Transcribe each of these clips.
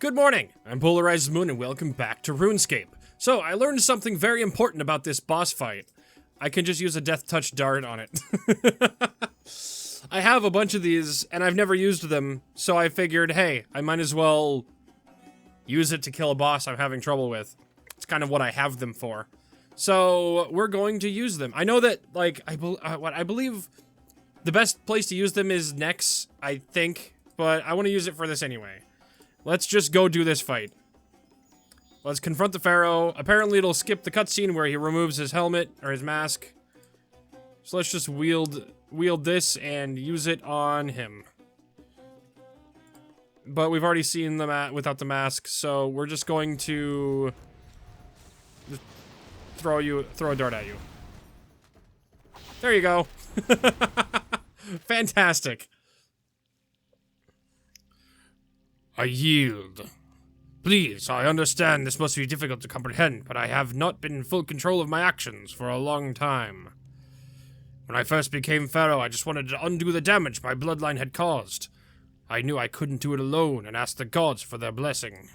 Good morning, I'm PolarizedMoon and welcome back to RuneScape. So, I learned something very important about this boss fight. I can just use a death touch dart on it. I have a bunch of these, and I've never used them, so I figured, hey, I might as well use it to kill a boss I'm having trouble with. It's kind of what I have them for. So, we're going to use them. I know that, like, I believe the best place to use them is Nex, I think, but I want to use it for this anyway. Let's just go do this fight. Let's confront the Pharaoh. Apparently it'll skip the cutscene where he removes his helmet, or his mask. So let's just wield this and use it on him. But we've already seen the without the mask, so we're just going to throw a dart at you. There you go. Fantastic. I yield. Please, I understand this must be difficult to comprehend, but I have not been in full control of my actions for a long time. When I first became Pharaoh, I just wanted to undo the damage my bloodline had caused. I knew I couldn't do it alone and asked the gods for their blessing.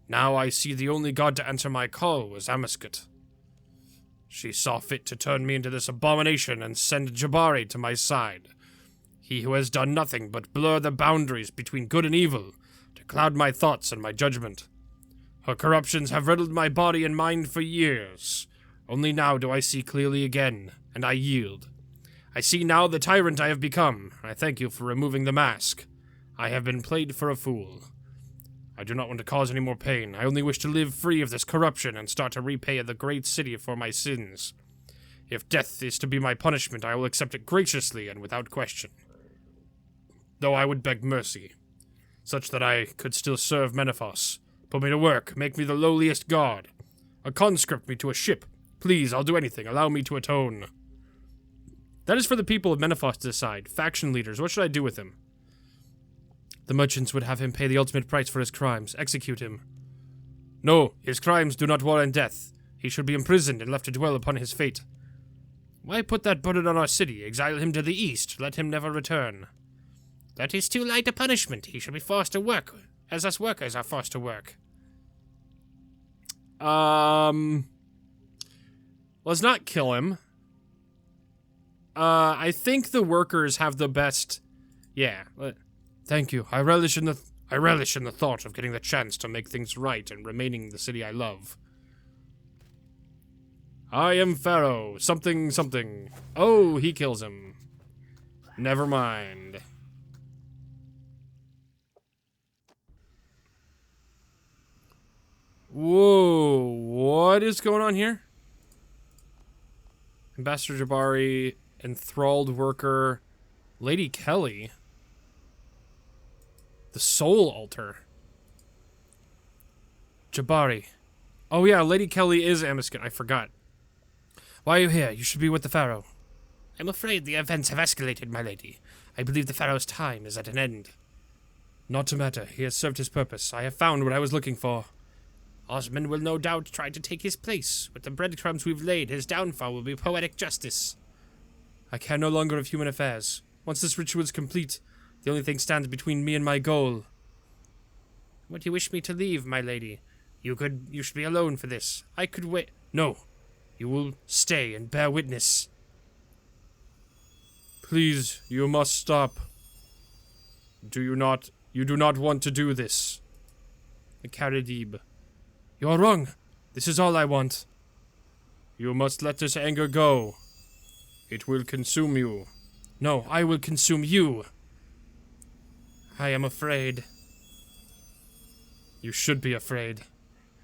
Now I see the only god to answer my call was Amascut. She saw fit to turn me into this abomination and send Jabari to my side. He who has done nothing but blur the boundaries between good and evil, to cloud my thoughts and my judgment. Her corruptions have riddled my body and mind for years. Only now do I see clearly again, and I yield. I see now the tyrant I have become, and I thank you for removing the mask. I have been played for a fool. I do not want to cause any more pain. I only wish to live free of this corruption and start to repay the great city for my sins. If death is to be my punishment, I will accept it graciously and without question. Though I would beg mercy, such that I could still serve Menethos. Put me to work, make me the lowliest god. Conscript me to a ship. Please, I'll do anything, allow me to atone. That is for the people of Menethos to decide. Faction leaders, what should I do with him? The merchants would have him pay the ultimate price for his crimes. Execute him. No, his crimes do not warrant death. He should be imprisoned and left to dwell upon his fate. Why put that burden on our city? Exile him to the east, let him never return. That is too light a punishment. He should be forced to work, as us workers are forced to work. Let's not kill him. I think the workers have the best... Yeah. Thank you. I relish in the thought of getting the chance to make things right and remaining the city I love. I am Pharaoh. Something, something. Oh, he kills him. Never mind. Whoa, what is going on here? Ambassador Jabari, enthralled worker, Lady Kelly, the soul altar. Jabari. Oh yeah, Lady Kelly is Amascut, I forgot. Why are you here? You should be with the Pharaoh. I'm afraid the events have escalated, my lady. I believe the Pharaoh's time is at an end. Not to matter, he has served his purpose. I have found what I was looking for. Osman will no doubt try to take his place. With the breadcrumbs we've laid, his downfall will be poetic justice. I care no longer of human affairs. Once this ritual is complete, the only thing stands between me and my goal. Would you wish me to leave, my lady? You should be alone for this. I could wait. No. You will stay and bear witness. Please, you must stop. You do not want to do this. The Karadib. You're wrong. This is all I want. You must let this anger go. It will consume you. No, I will consume you. I am afraid. You should be afraid.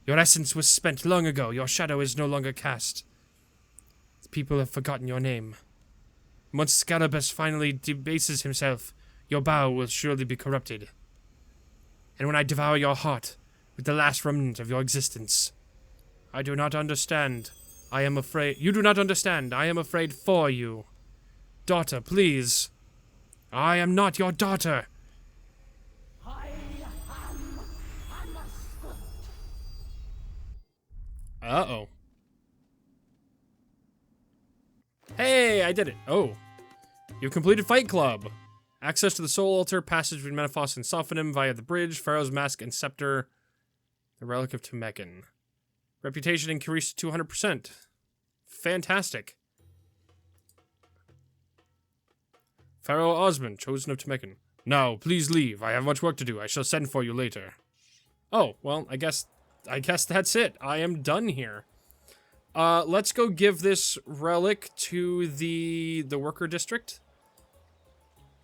Your essence was spent long ago. Your shadow is no longer cast. The people have forgotten your name. Once Scalabus finally debases himself, your bow will surely be corrupted. And when I devour your heart, with the last remnant of your existence. I do not understand. I am afraid. You do not understand. I am afraid for you. Daughter, please. I am not your daughter. I am Amascut. Uh-oh. Hey, I did it. Oh. You completed Fight Club. Access to the Soul Altar, passage between Menaphos and Sophonim via the bridge, Pharaoh's Mask and Scepter, the Relic of Temekin. Reputation increased to 200%. Fantastic. Pharaoh Osmond, chosen of Temekin. No, please leave. I have much work to do. I shall send for you later. Oh, well, I guess that's it. I am done here. Let's go give this relic to the worker district.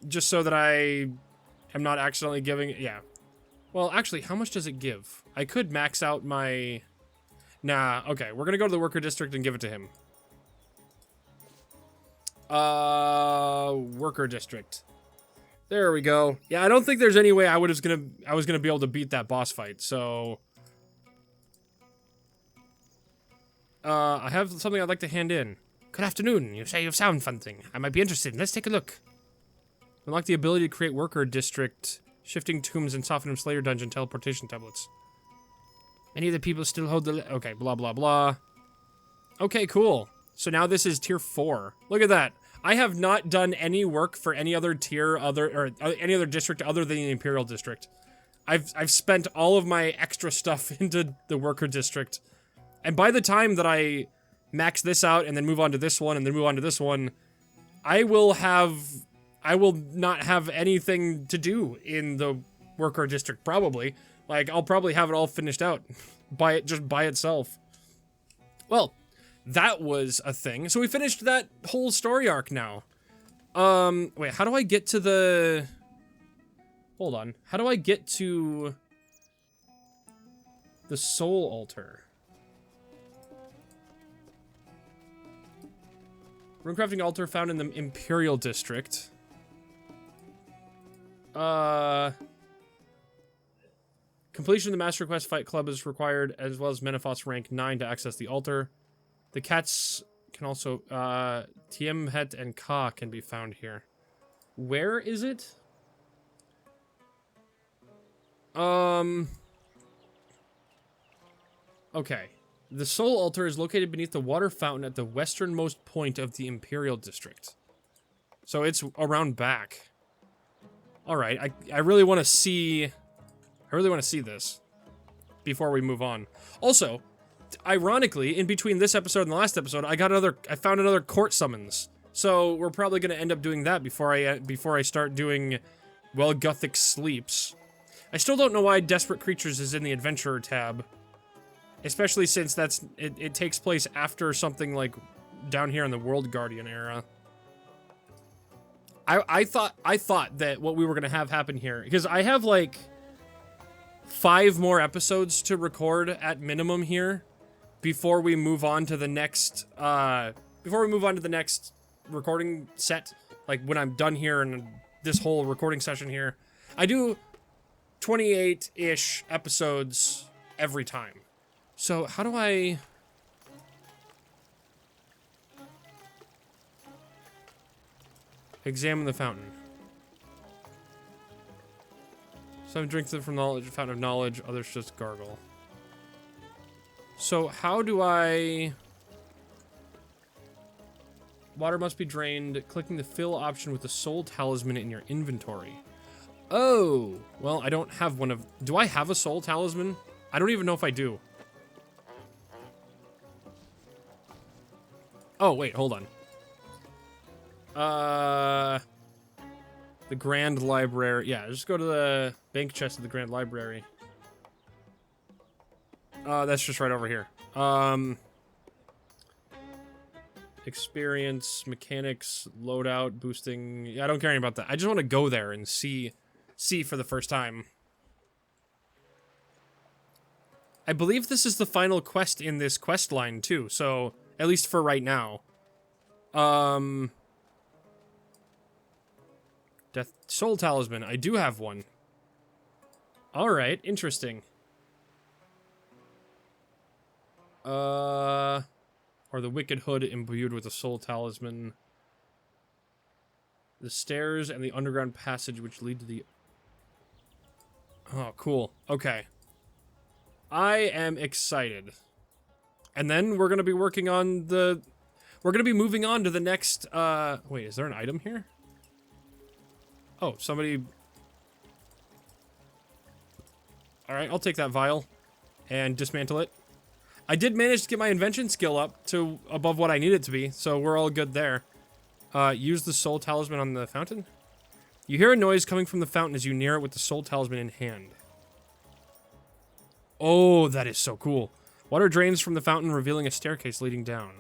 Just so that I am not accidentally giving it. Yeah. Well, actually, how much does it give? I could max out my... Nah, okay. We're gonna go to the worker district and give it to him. Worker district. There we go. Yeah, I don't think there's any way I was gonna be able to beat that boss fight, so... I have something I'd like to hand in. Good afternoon. You say you've found something. I might be interested. Let's take a look. Unlock the ability to create worker district, shifting tombs, and Sophonim Slayer dungeon teleportation tablets. Many of the people still hold the... Okay, blah, blah, blah. Okay, cool. So now this is tier 4. Look at that. I have not done any work for any other tier any other district other than the Imperial District. I've spent all of my extra stuff into the worker district. And by the time that I max this out and then move on to this one and then move on to this one, I will not have anything to do in the worker district, probably. Like, I'll probably have it all finished out just by itself. Well, that was a thing. So we finished that whole story arc now. Wait, how do I get to the... Hold on. How do I get to the Soul Altar? Runecrafting altar found in the Imperial District. Completion of the Master Quest Fight Club is required, as well as Menaphos rank 9 to access the altar. The cats can also, Tiemhet and Ka can be found here. Where is it? Okay. The Soul Altar is located beneath the water fountain at the westernmost point of the Imperial District. So it's around back. Alright, I really want to see... I really want to see this before we move on. Also, ironically, in between this episode and the last episode, I found another court summons. So we're probably going to end up doing that before I start doing Gothic Sleeps. I still don't know why Desperate Creatures is in the Adventurer tab. Especially since it takes place after something like down here in the World Guardian era. I thought that what we were gonna have happen here, because I have like 5 more episodes to record at minimum here before we move on to the next recording set. Like when I'm done here and this whole recording session here, I do 28-ish episodes every time. So, how do I... Examine the fountain. Some drink from the fountain of knowledge, others just gargle. So, how do I... Water must be drained, clicking the fill option with the soul talisman in your inventory. Oh! Well, I don't have one of... Do I have a soul talisman? I don't even know if I do. Oh, wait, hold on. The Grand Library. Yeah, just go to the bank chest of the Grand Library. That's just right over here. Experience, mechanics, loadout, boosting. Yeah, I don't care any about that. I just want to go there and see for the first time. I believe this is the final quest in this quest line, too, so... At least for right now. Death Soul Talisman. I do have one. Alright, interesting. Or the Wicked Hood imbued with a Soul Talisman. The stairs and the underground passage which lead to the... Oh, cool. Okay. I am excited. And then we're going to be working on the... We're going to be moving on to the next... Wait, is there an item here? Oh, somebody... Alright, I'll take that vial and dismantle it. I did manage to get my invention skill up to above what I need it to be, so we're all good there. Use the soul talisman on the fountain. You hear a noise coming from the fountain as you near it with the soul talisman in hand. Oh, that is so cool. Water drains from the fountain, revealing a staircase leading down.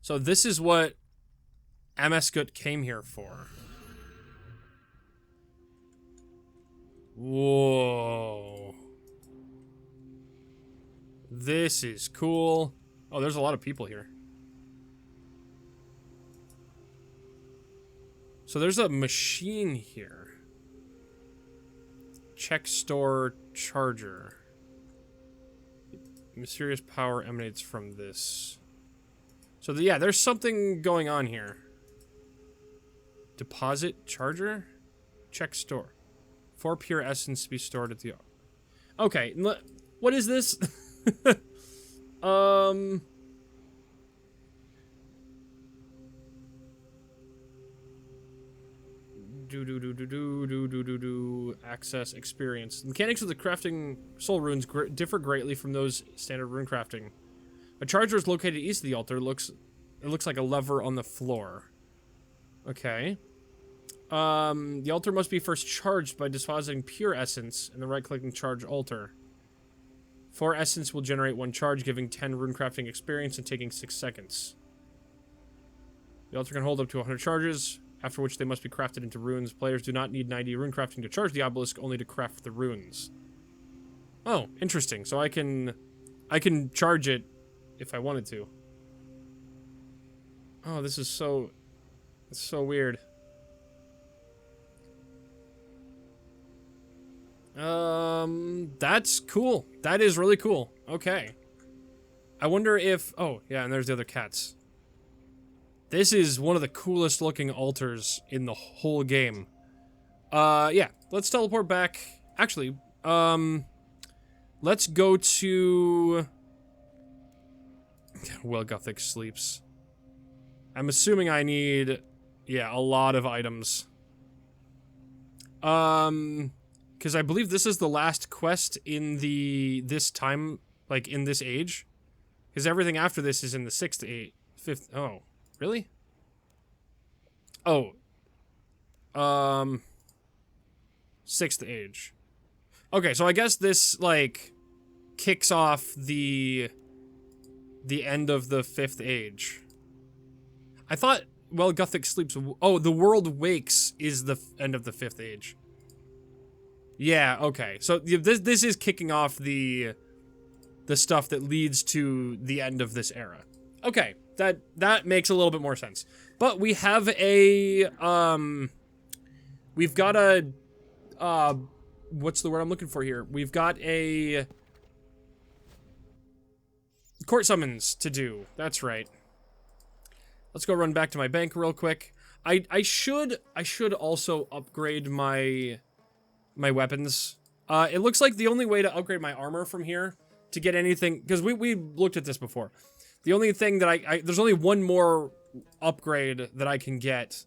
So this is what Amascut came here for. Whoa. This is cool. Oh, there's a lot of people here. So there's a machine here. Check store charger. Mysterious power emanates from this. So yeah, there's something going on here. Deposit charger? Check store. 4 pure essence to be stored at the... Okay, what is this? Access experience. The mechanics of the crafting soul runes differ greatly from those standard rune crafting. A charger is located east of the altar. It looks like a lever on the floor. Okay. The altar must be first charged by depositing pure essence and then right-clicking charge altar. 4 essence will generate 1 charge, giving 10 rune crafting experience and taking 6 seconds. The altar can hold up to 100 charges, after which they must be crafted into runes. Players do not need 90 rune crafting to charge the obelisk, only to craft the runes. Oh, interesting. So I can charge it if I wanted to. Oh, this is so... It's so weird. That's cool. That is really cool. Okay. I wonder if... Oh, yeah, and there's the other cats. This is one of the coolest looking altars in the whole game. Yeah, let's teleport back. Actually, let's go to... Well, Gothic sleeps. I'm assuming I need, yeah, a lot of items. Because I believe this is the last quest in this time, like, in this age. Because everything after this is in the 5th, oh, really? Oh. 6th age. Okay, so I guess this, like, kicks off the end of the 5th age. I thought, well, Gothic sleeps. Oh, the world wakes is the end of the 5th age. Yeah, okay. So this is kicking off the stuff that leads to the end of this era. Okay, that makes a little bit more sense. But we have a we've got a what's the word I'm looking for here? We've got a court summons to do. That's right. Let's go run back to my bank real quick. I should also upgrade my weapons. It looks like the only way to upgrade my armor from here to get anything, because we looked at this before. The only thing that there's only one more upgrade that I can get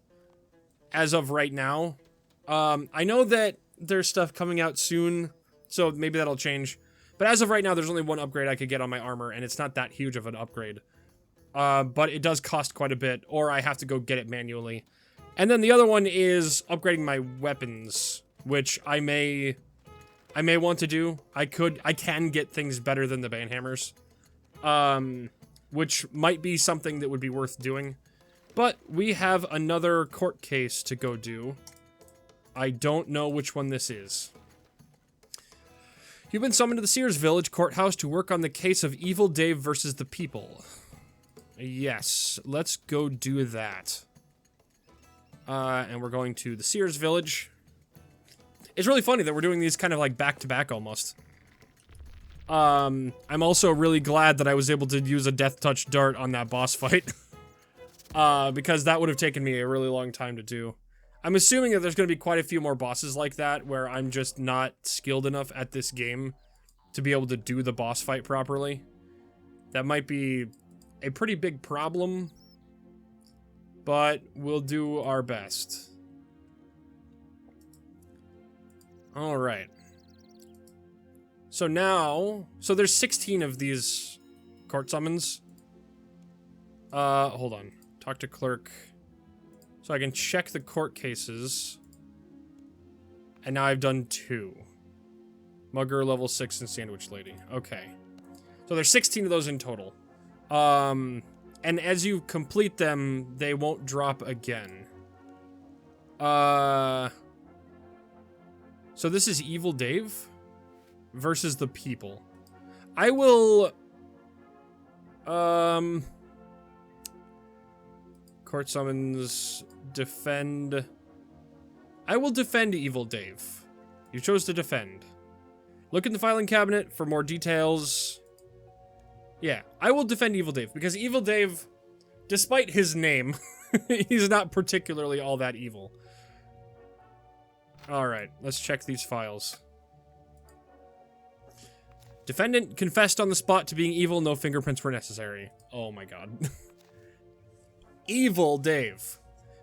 as of right now. I know that there's stuff coming out soon, so maybe that'll change. But as of right now, there's only one upgrade I could get on my armor, and it's not that huge of an upgrade. But it does cost quite a bit, or I have to go get it manually. And then the other one is upgrading my weapons, which I may want to do. I can get things better than the banhammers, which might be something that would be worth doing. But we have another court case to go do. I don't know which one this is. You've been summoned to the Sears Village courthouse to work on the case of Evil Dave versus the people. Yes, let's go do that. And we're going to the Sears Village. It's really funny that we're doing these kind of like back-to-back almost. I'm also really glad that I was able to use a Death Touch dart on that boss fight. Because that would have taken me a really long time to do. I'm assuming that there's going to be quite a few more bosses like that where I'm just not skilled enough at this game to be able to do the boss fight properly. That might be a pretty big problem. but we'll do our best. Alright. So now... So there's 16 of these court summons. Hold on. Talk to clerk. So I can check the court cases. And now I've done 2. Mugger, level 6, and Sandwich Lady. Okay. So there's 16 of those in total. And as you complete them, they won't drop again. So this is Evil Dave versus the people. I will... Court summons... Defend... I will defend Evil Dave. You chose to defend. Look in the filing cabinet for more details. Yeah, I will defend Evil Dave, because Evil Dave, despite his name, he's not particularly all that evil. Alright, let's check these files. Defendant confessed on the spot to being evil, no fingerprints were necessary. Oh my god. Evil Dave.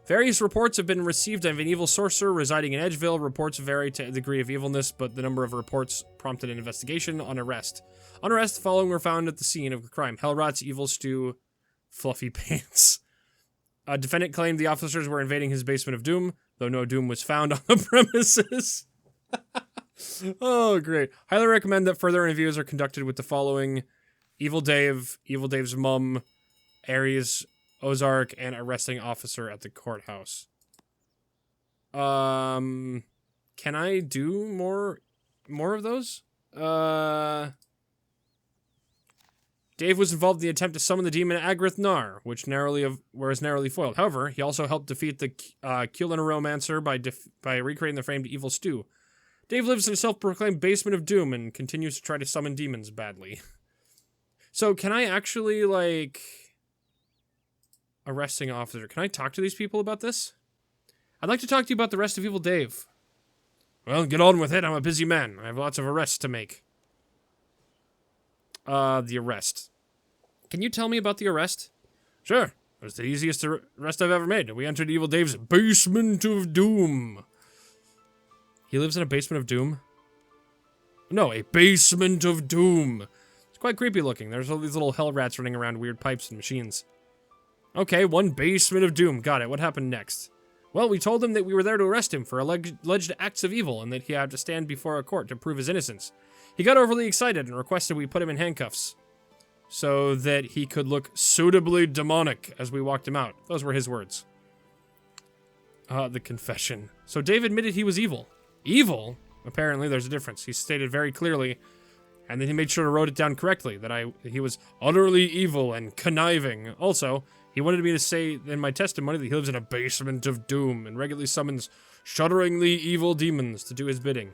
Various reports have been received of an evil sorcerer residing in Edgeville. Reports vary to the degree of evilness, but the number of reports prompted an investigation. On arrest. On arrest, the following were found at the scene of the crime. Hellrats, Evil Stew, Fluffy Pants. Defendant claimed the officers were invading his basement of doom, though no doom was found on the premises. Oh, great. Highly recommend that further interviews are conducted with the following: Evil Dave, Evil Dave's mum, Aries, Ozark, and arresting officer at the courthouse. Can I do more of those? Dave was involved in the attempt to summon the demon Agrith Nar, which was narrowly foiled. However, he also helped defeat the Romancer by recreating the framed Evil Stew. Dave lives in a self-proclaimed basement of doom and continues to try to summon demons badly. So, can I actually, like... Arresting officer. Can I talk to these people about this? I'd like to talk to you about the rest of Evil Dave. Well, get on with it. I'm a busy man. I have lots of arrests to make. The arrest. Can you tell me about the arrest? Sure. It was the easiest arrest I've ever made. We entered Evil Dave's basement of doom. He lives in a basement of doom? No, a basement of doom. It's quite creepy looking. There's all these little hell rats running around weird pipes and machines. Okay, one basement of doom. Got it. What happened next? Well, we told him that we were there to arrest him for alleged acts of evil and that he had to stand before a court to prove his innocence. He got overly excited and requested we put him in handcuffs so that he could look suitably demonic as we walked him out. Those were his words. The confession. So Dave admitted he was evil. Evil? Apparently, there's a difference. He stated very clearly, and then he made sure to write it down correctly, that he was utterly evil and conniving. Also, he wanted me to say in my testimony that he lives in a basement of doom and regularly summons shudderingly evil demons to do his bidding.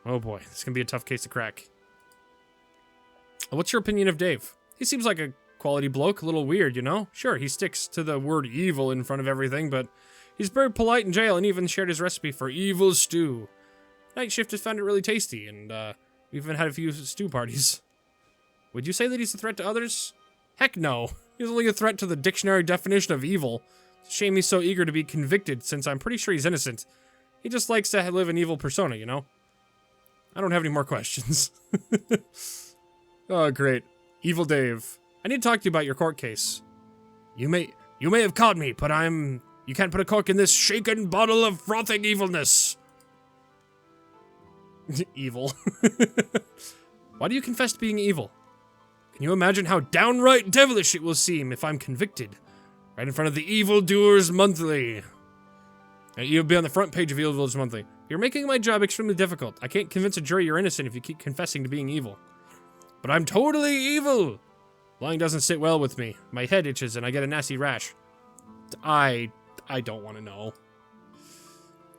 Oh boy, this is going to be a tough case to crack. What's your opinion of Dave? He seems like a quality bloke, a little weird, you know? Sure, he sticks to the word evil in front of everything, but he's very polite in jail and even shared his recipe for evil stew. Night Shift has found it really tasty, and we've even had a few stew parties. Would you say that he's a threat to others? Heck no. He's only a threat to the dictionary definition of evil. It's a shame he's so eager to be convicted, since I'm pretty sure he's innocent. He just likes to live an evil persona, you know? I don't have any more questions. Oh, great. Evil Dave. I need to talk to you about your court case. You may have caught me, but you can't put a cork in this shaken bottle of frothing evilness. Evil. Why do you confess to being evil? Can you imagine how downright devilish it will seem if I'm convicted? Right in front of the Evildoers Monthly. You'll be on the front page of Evildoers Monthly. You're making my job extremely difficult. I can't convince a jury you're innocent if you keep confessing to being evil. But I'm totally evil! Lying doesn't sit well with me. My head itches and I get a nasty rash. I don't want to know.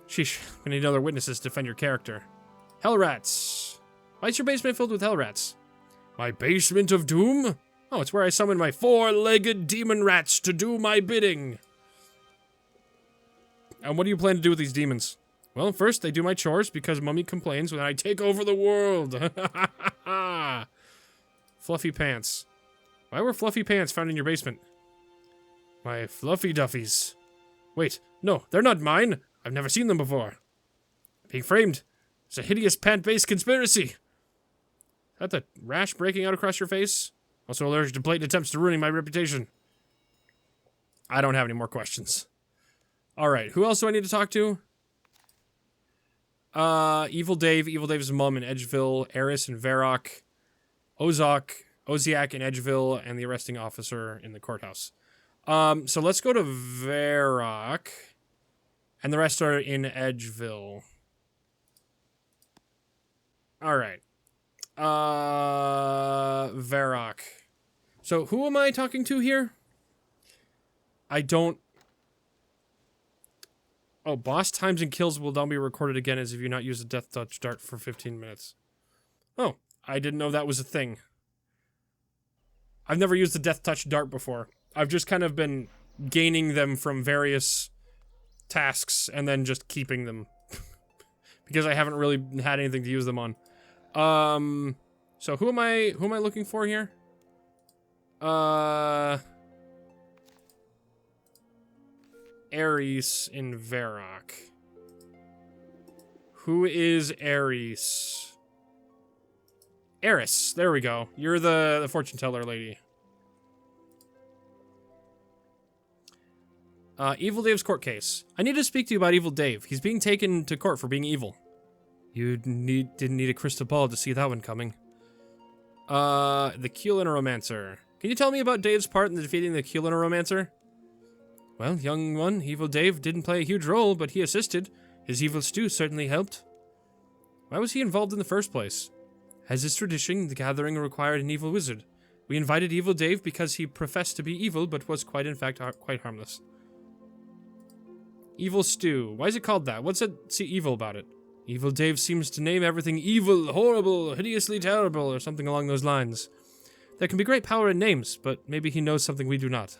Sheesh, we need other witnesses to defend your character. Hellrats. Why is your basement filled with hellrats? My basement of doom? Oh, it's where I summon my four-legged demon rats to do my bidding. And what do you plan to do with these demons? Well, first, they do my chores because Mummy complains when I take over the world. Fluffy pants. Why were fluffy pants found in your basement? My fluffy duffies. Wait, no, they're not mine. I've never seen them before. Being framed. It's a hideous pant-based conspiracy. Is that the rash breaking out across your face? Also allergic to blatant attempts to ruining my reputation. I don't have any more questions. Alright, who else do I need to talk to? Evil Dave, Evil Dave's mom in Edgeville, Eris and Varrock, Oziak in Edgeville, and the arresting officer in the courthouse. So let's go to Varrock, and the rest are in Edgeville. Alright. Varrock. So who am I talking to here? I don't... Oh, boss times and kills will now be recorded again as if you not use a death touch dart for 15 minutes. Oh, I didn't know that was a thing. I've never used the death touch dart before. I've just kind of been gaining them from various tasks and then just keeping them. Because I haven't really had anything to use them on. So who am I looking for here? Ares in Varrock. Who is Ares? Eris, there we go. You're the fortune teller lady. Evil Dave's court case. I need to speak to you about Evil Dave. He's being taken to court for being evil. You didn't need a crystal ball to see that one coming. The Culinomancer. Can you tell me about Dave's part in defeating the Culinomancer? Well, young one, Evil Dave didn't play a huge role, but he assisted. His evil stew certainly helped. Why was he involved in the first place? As is tradition, the gathering required an evil wizard. We invited Evil Dave because he professed to be evil, but was in fact quite harmless. Evil stew. Why is it called that? What's it evil about it? Evil Dave seems to name everything evil, horrible, hideously terrible, or something along those lines. There can be great power in names, but maybe he knows something we do not.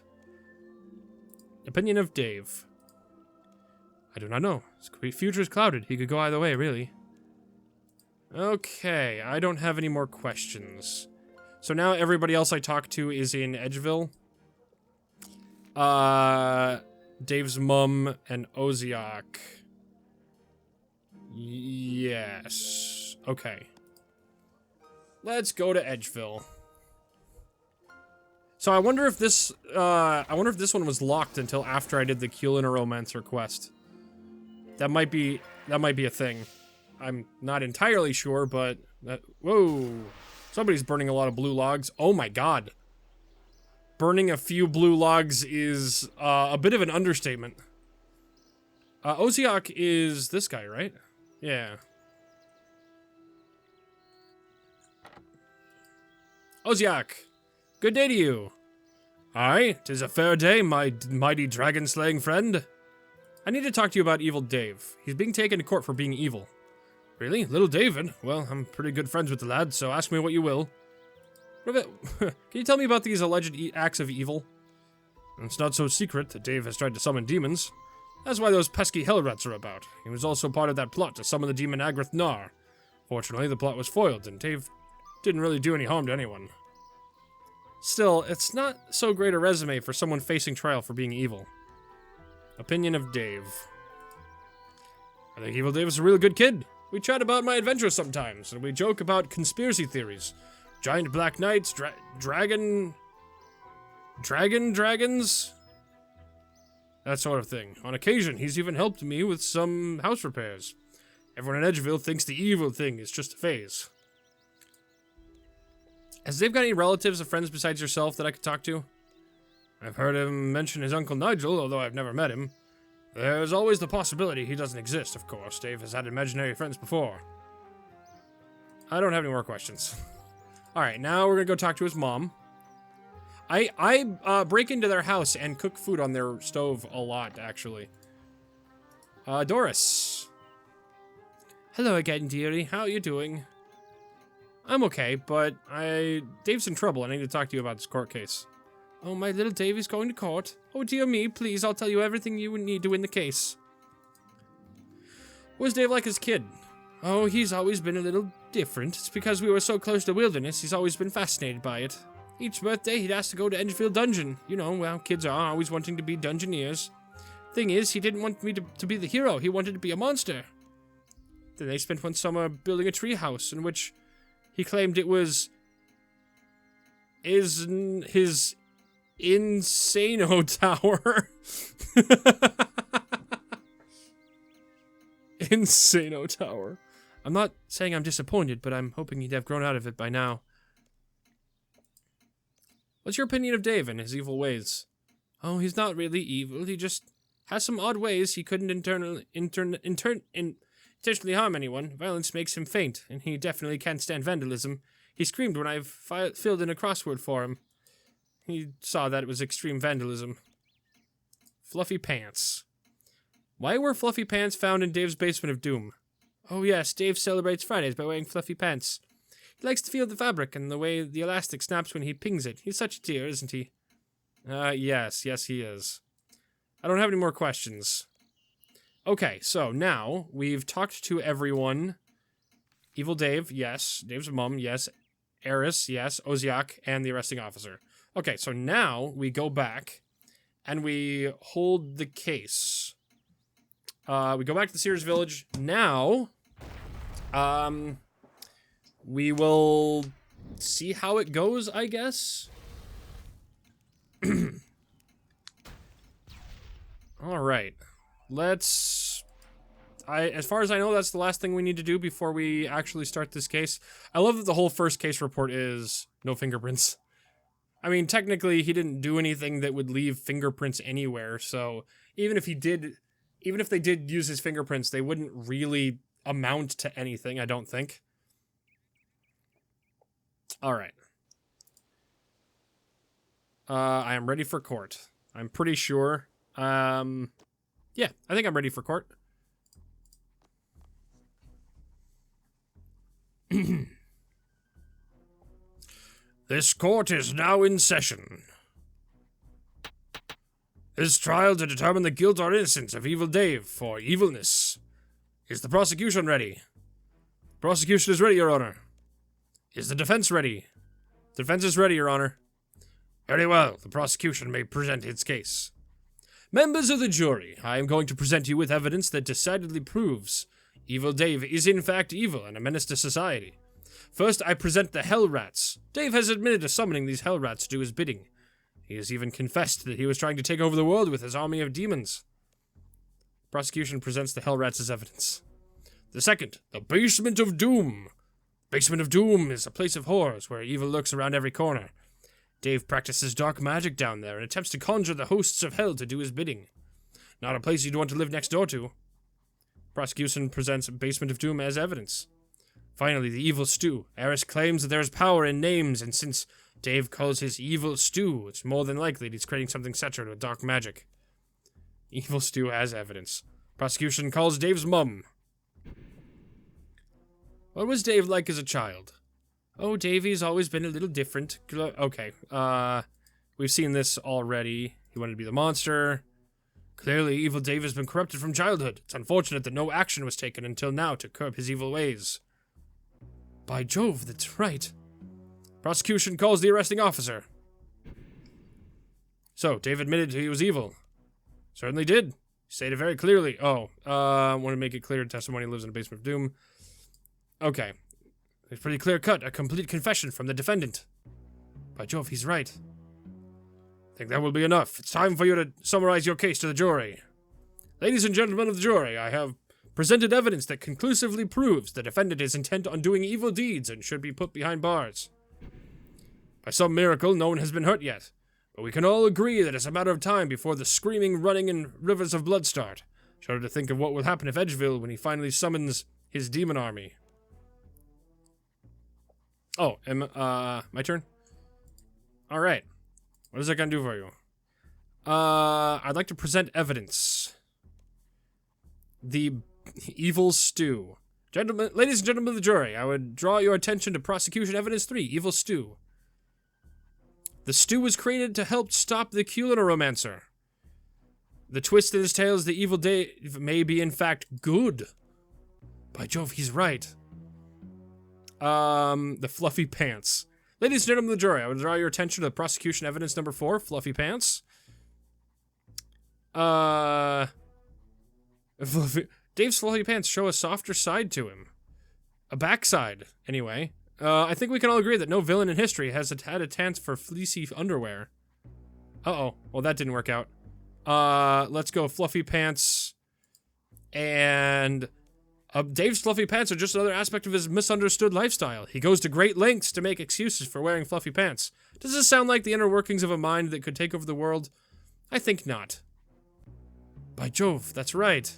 Opinion of Dave. I do not know. His future is clouded. He could go either way, really. Okay, I don't have any more questions. So now everybody else I talk to is in Edgeville. Dave's mum and Oziak. Yes. Okay. Let's go to Edgeville. So I wonder if this one was locked until after I did the Culinomancer quest. That might be a thing. I'm not entirely sure, but whoa. Somebody's burning a lot of blue logs. Oh my god. Burning a few blue logs is a bit of an understatement. Oziak is this guy, right? Yeah. Oziak, good day to you. Aye, 'tis a fair day, my mighty dragon-slaying friend. I need to talk to you about Evil Dave. He's being taken to court for being evil. Really? Little David? Well, I'm pretty good friends with the lad, so ask me what you will. Can you tell me about these alleged acts of evil? It's not so secret that Dave has tried to summon demons. That's why those pesky hell rats are about. He was also part of that plot to summon the demon Agrith Nar. Fortunately, the plot was foiled, and Dave didn't really do any harm to anyone. Still, it's not so great a resume for someone facing trial for being evil. Opinion of Dave. I think Evil Dave is a really good kid. We chat about my adventures sometimes, and we joke about conspiracy theories. Giant black knights, dragons? That sort of thing. On occasion, he's even helped me with some house repairs. Everyone in Edgeville thinks the evil thing is just a phase. Has Dave got any relatives or friends besides yourself that I could talk to? I've heard him mention his Uncle Nigel, although I've never met him. There's always the possibility he doesn't exist, of course. Dave has had imaginary friends before. I don't have any more questions. Alright, now we're gonna go talk to his mom. I break into their house and cook food on their stove a lot, actually. Doris. Hello again, dearie. How are you doing? I'm okay, but Dave's in trouble. I need to talk to you about this court case. Oh, my little Dave is going to court. Oh, dear me, please, I'll tell you everything you need to win the case. Was Dave like as a kid? Oh, he's always been a little different. It's because we were so close to the wilderness, he's always been fascinated by it. Each birthday, he'd ask to go to Edgefield Dungeon. You know, well, kids are always wanting to be dungeoneers. Thing is, he didn't want me to be the hero. He wanted to be a monster. Then they spent one summer building a treehouse in which he claimed it was his Insano Tower. Insano Tower. I'm not saying I'm disappointed, but I'm hoping he'd have grown out of it by now. What's your opinion of Dave and his evil ways? Oh, he's not really evil. He just has some odd ways. He couldn't intentionally harm anyone. Violence makes him faint, and he definitely can't stand vandalism. He screamed when I filled in a crossword for him. He saw that it was extreme vandalism. Fluffy pants. Why were fluffy pants found in Dave's basement of doom? Oh yes, Dave celebrates Fridays by wearing fluffy pants. He likes to feel the fabric and the way the elastic snaps when he pings it. He's such a dear, isn't he? Yes, he is. I don't have any more questions. Okay, so now we've talked to everyone. Evil Dave, yes. Dave's mom, yes. Eris, yes. Oziak, and the arresting officer. Okay, so now we go back and we hold the case. We go back to the Sears Village. Now, we will see how it goes, I guess. All right. Let's... as far as I know, that's the last thing we need to do before we actually start this case. I love that the whole first case report is no fingerprints. I mean, technically, he didn't do anything that would leave fingerprints anywhere, so even if they did use his fingerprints, they wouldn't really amount to anything, I don't think. All right. I am ready for court. I'm pretty sure. Yeah, I think I'm ready for court. This court is now in session. This trial to determine the guilt or innocence of Evil Dave for evilness. Is the prosecution ready? Prosecution is ready, Your Honor. Is the defense ready? Defense is ready, Your Honor. Very well, the prosecution may present its case. Members of the jury, I am going to present you with evidence that decidedly proves Evil Dave is in fact evil and a menace to society. First, I present the Hell Rats. Dave has admitted to summoning these Hell Rats to do his bidding. He has even confessed that he was trying to take over the world with his army of demons. Prosecution presents the Hell Rats as evidence. The second, the Basement of Doom. Basement of Doom is a place of horrors where evil lurks around every corner. Dave practices dark magic down there and attempts to conjure the hosts of hell to do his bidding. Not a place you'd want to live next door to. Prosecution presents Basement of Doom as evidence. Finally, the evil stew. Eris claims that there is power in names, and since Dave calls his evil stew, it's more than likely that he's creating something similar to dark magic. Evil stew as evidence. Prosecution calls Dave's mum. What was Dave like as a child? Oh, Davey's always been a little different. Okay, we've seen this already. He wanted to be the monster. Clearly, Evil Dave has been corrupted from childhood. It's unfortunate that no action was taken until now to curb his evil ways. By Jove, that's right. Prosecution calls the arresting officer. So, Dave admitted he was evil. Certainly did. He stated very clearly. Oh, I want to make it clear testimony lives in a basement of doom. Okay. It's pretty clear cut. A complete confession from the defendant. By Jove, he's right. I think that will be enough. It's time for you to summarize your case to the jury. Ladies and gentlemen of the jury, I have presented evidence that conclusively proves the defendant is intent on doing evil deeds and should be put behind bars. By some miracle, no one has been hurt yet, but we can all agree that it's a matter of time before the screaming, running, and rivers of blood start. Shudder to think of what will happen if Edgeville when he finally summons his demon army. Oh, my turn? Alright. What is that gonna do for you? I'd like to present evidence. The evil stew. Gentlemen, ladies and gentlemen of the jury, I would draw your attention to prosecution evidence 3, evil stew. The stew was created to help stop the Culinomancer. The twist in his tale is the evil Dave may be in fact good. By Jove, he's right. The fluffy pants. Ladies and gentlemen of the jury, I would draw your attention to the prosecution evidence number 4, Fluffy Pants. Dave's Fluffy Pants show a softer side to him. A backside, anyway. I think we can all agree that no villain in history has had a chance for fleecy underwear. Uh-oh. Well, that didn't work out. Let's go Fluffy Pants. And... Dave's fluffy pants are just another aspect of his misunderstood lifestyle. He goes to great lengths to make excuses for wearing fluffy pants. Does this sound like the inner workings of a mind that could take over the world? I think not. By Jove, that's right.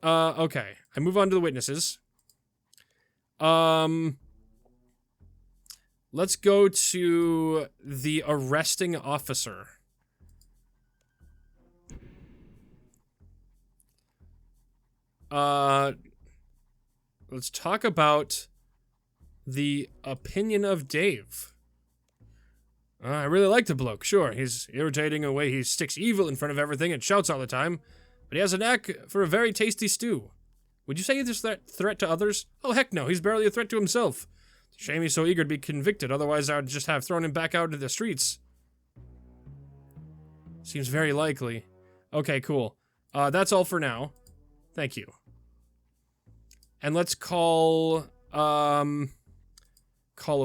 Okay. I move on to the witnesses. Let's go to the arresting officer. Let's talk about the opinion of Dave. I really like the bloke, sure. He's irritating in a way he sticks evil in front of everything and shouts all the time, but he has a knack for a very tasty stew. Would you say he's a threat to others? Oh, heck no, he's barely a threat to himself. It's a shame he's so eager to be convicted, otherwise I would just have thrown him back out into the streets. Seems very likely. Okay, cool. That's all for now. Thank you. And let's call a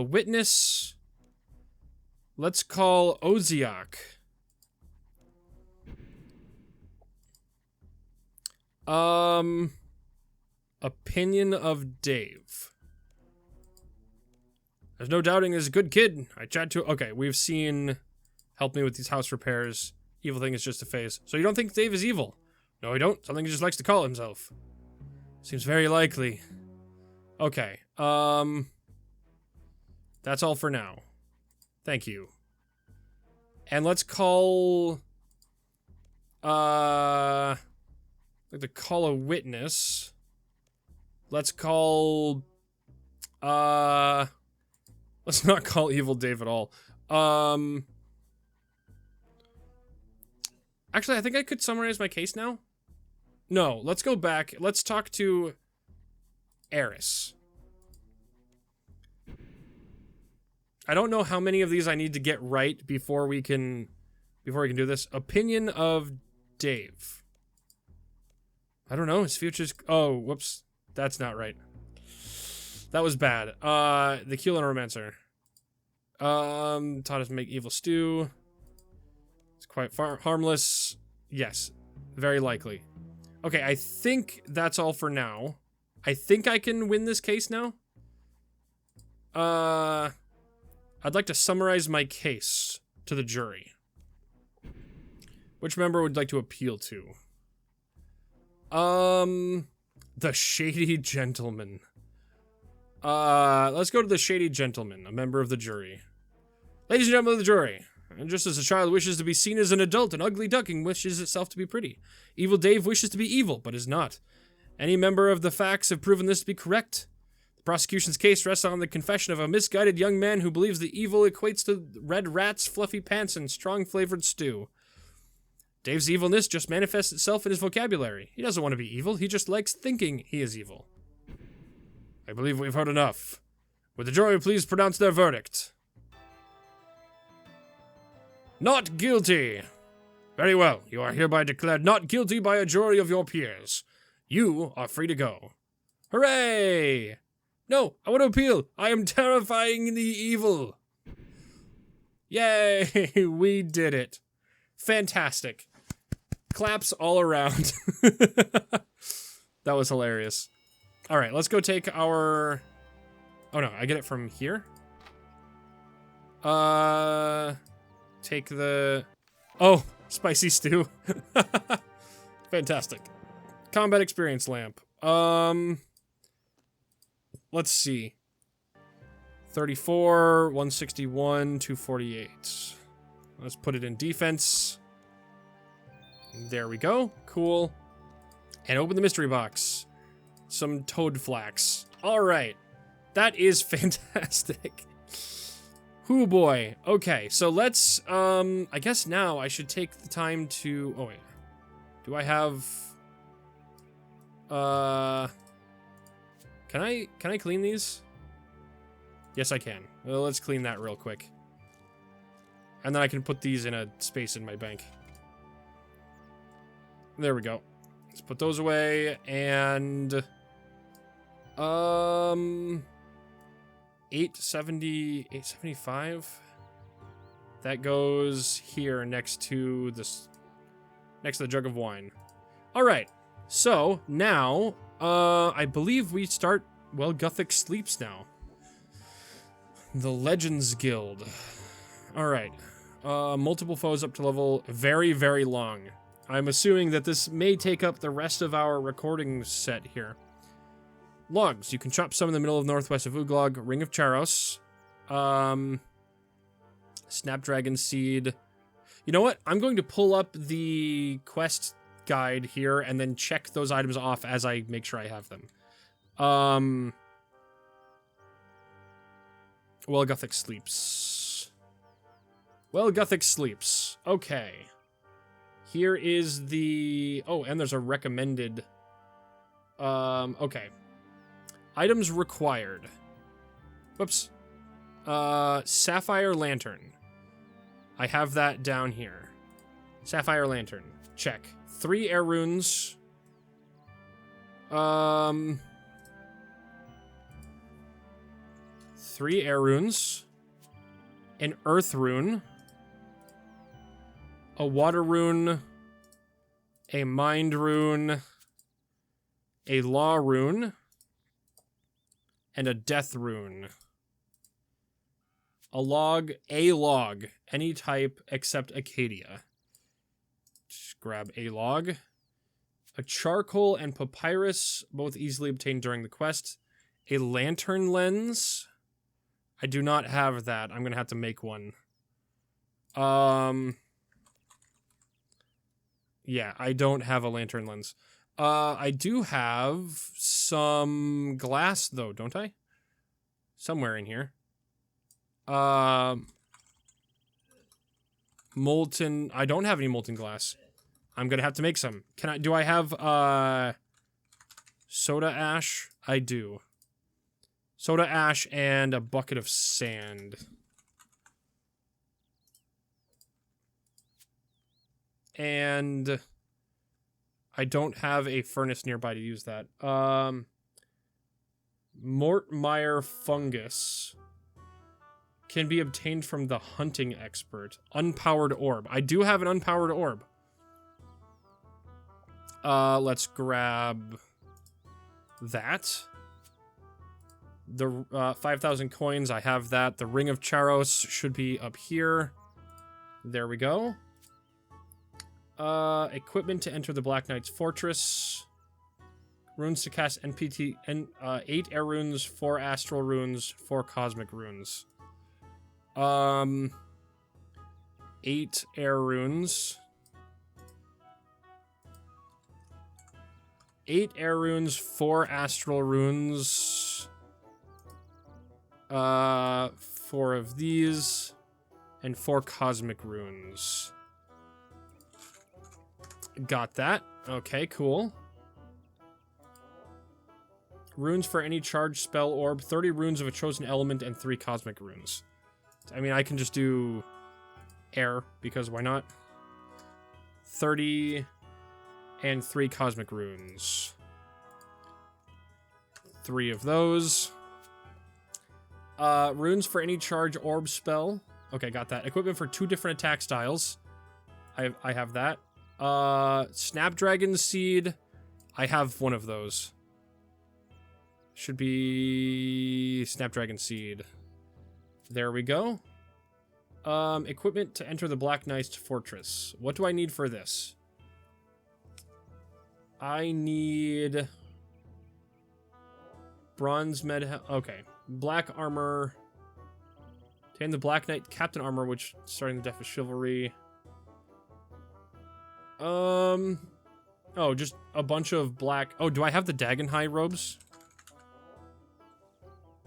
witness. Let's call Oziak. Opinion of Dave. There's no doubting he's a good kid. I chat to... Okay, we've seen... Help me with these house repairs. Evil thing is just a phase. So you don't think Dave is evil? No, I don't. Something he just likes to call himself. Seems very likely. Okay. That's all for now. Thank you. And let's call... I'd like to call a witness. Let's call... Let's not call Evil Dave at all. Actually, I think I could summarize my case now. No, let's go back. Let's talk to Eris. I don't know how many of these I need to get right before we can do this. Opinion of Dave. I don't know. His future's... Oh, whoops. That's not right. That was bad. The Keelan Romancer. Taught us to make evil stew. It's quite harmless. Yes. Very likely. Okay, I think that's all for now. I think I can win this case now. I'd like to summarize my case to the jury. Which member would like to appeal to? The Shady Gentleman. Let's go to the Shady Gentleman, a member of the jury. Ladies and gentlemen of the jury, and just as a child wishes to be seen as an adult, an ugly duckling wishes itself to be pretty. Evil Dave wishes to be evil, but is not. Any member of the facts have proven this to be correct. The prosecution's case rests on the confession of a misguided young man who believes the evil equates to red rats, fluffy pants, and strong-flavored stew. Dave's evilness just manifests itself in his vocabulary. He doesn't want to be evil, he just likes thinking he is evil. I believe we've heard enough. Would the jury please pronounce their verdict? Not guilty! Very well, you are hereby declared not guilty by a jury of your peers. You are free to go. Hooray! No, I want to appeal. I am terrifying the evil. Yay, we did it. Fantastic. Claps all around. That was hilarious. All right, let's go take our... Oh no, I get it from here? Take the... Oh, spicy stew. Fantastic. Combat experience lamp. Let's see. 34, 161, 248. Let's put it in defense. There we go. Cool. And open the mystery box. Some toad flax. All right. That is fantastic. Hoo boy. Okay, so let's, I guess now I should take the time to, oh wait. Do I have, can I clean these? Yes, I can. Well, let's clean that real quick. And then I can put these in a space in my bank. There we go. Let's put those away, and... 870, 875? That goes here next to this... next to the jug of wine. Alright, so now, I believe we start, well, Gothic Sleeps now. The Legends Guild. Alright. Multiple foes up to level very, very long. I'm assuming that this may take up the rest of our recording set here. Logs. You can chop some in the middle of northwest of Uglog. Ring of Charos. Snapdragon Seed. You know what? I'm going to pull up the quest guide here and then check those items off as I make sure I have them. Well, Gothic Sleeps. Well, Gothic Sleeps. Okay. Here is the... oh, and there's a recommended... okay. Items required. Whoops. Sapphire Lantern. I have that down here. Sapphire Lantern. Check. 3 air runes. 3 air runes. An earth rune. A water rune. A mind rune. A law rune. And a death rune. A log, any type except Acadia. Just grab a log. A charcoal and papyrus, both easily obtained during the quest. A lantern lens. I do not have that. I'm going to have to make one. Yeah, I don't have a lantern lens. I do have some glass, though, don't I? Somewhere in here. Molten... I don't have any molten glass. I'm gonna have to make some. Do I have, soda ash? I do. Soda ash and a bucket of sand. And... I don't have a furnace nearby to use that. Mortmire fungus can be obtained from the hunting expert. Unpowered orb. I do have an unpowered orb. Let's grab that. The 5,000 coins, I have that. The Ring of Charos should be up here. There we go. Equipment to enter the Black Knight's Fortress. Runes to cast NPT, 8 air runes, 4 astral runes, 4 cosmic runes. 8 air runes. 8 air runes, 4 astral runes. 4 of these, and 4 cosmic runes. Got that. Okay, cool. Runes for any charged spell orb. 30 runes of a chosen element and 3 cosmic runes. I mean, I can just do air, because why not? 30 and 3 cosmic runes. 3 of those. Runes for any charge orb spell. Okay, got that. Equipment for 2 different attack styles. I have that. Snapdragon Seed. I have one of those. Should be Snapdragon Seed. There we go. Equipment to enter the Black Knight's Fortress. What do I need for this? I need bronze med. Okay, black armor. Obtain the Black Knight Captain armor, which starting the Death of Chivalry. Oh, just a bunch of black... Oh, do I have the Dagonhai robes?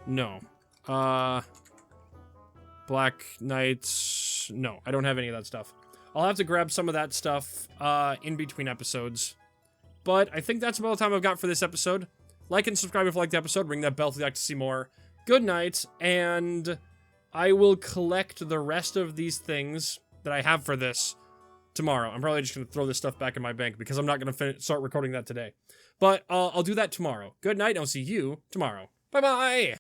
No. Black Knights... No, I don't have any of that stuff. I'll have to grab some of that stuff in between episodes. But I think that's about the time I've got for this episode. Like and subscribe if you liked the episode. Ring that bell if you'd like to see more. good night, and I will collect the rest of these things that I have for this tomorrow. I'm probably just going to throw this stuff back in my bank because I'm not going to start recording that today. But I'll do that tomorrow. Good night, and I'll see you tomorrow. Bye-bye!